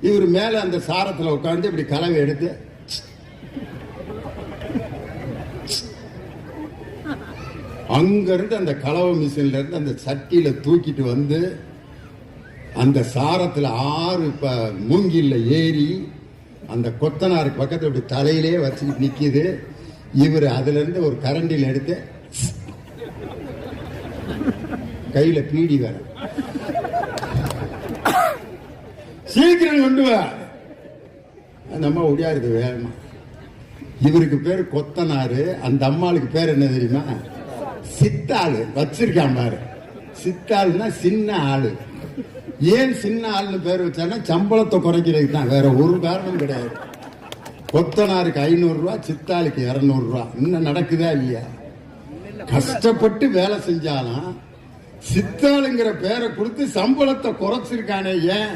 இவர் மேல அந்த சாரத்துல உட்காந்து இப்படி கலவை எடுத்து அங்க இருந்து அந்த கலவை மிஷின்ல இருந்து அந்த சட்டியில தூக்கிட்டு வந்து அந்த சாரத்துல 6 மூங்கில்ல ஏறி அந்த கொத்தனாருக்கு பக்கத்துல இப்படி தலையிலே வச்சுக்கிட்டு நிக்குது. இவர் அதுல இருந்து ஒரு கரண்டில் எடுத்து கையில பீடி வேற சீக்கிரம் கொண்டு வா. அந்த அம்மா ஒடியாருது வேகமா. இவருக்கு பேரு கொத்தனாரு, அந்த அம்மாளுக்கு பேர் என்ன தெரியுமா? சித்தாளு. வச்சிருக்கான் பாரு, சித்தாளுன்னா சின்ன ஆளு. ஏன் சின்ன ஆளுன்னு பேர் வச்சாங்கன்னா சம்பளத்தை குறைக்கிறதுக்கு தான், வேற ஒரு காரணம் கிடையாது. கொத்தனாருக்கு 500 ரூபா, சித்தாளுக்கு 200 ரூபா. இன்னும் நடக்குதா இல்லையா? கஷ்டப்பட்டு வேலை செஞ்சாலும் சித்தாளுங்கிற பேரை கொடுத்து சம்பளத்தை குறைச்சிருக்கானே ஏன்?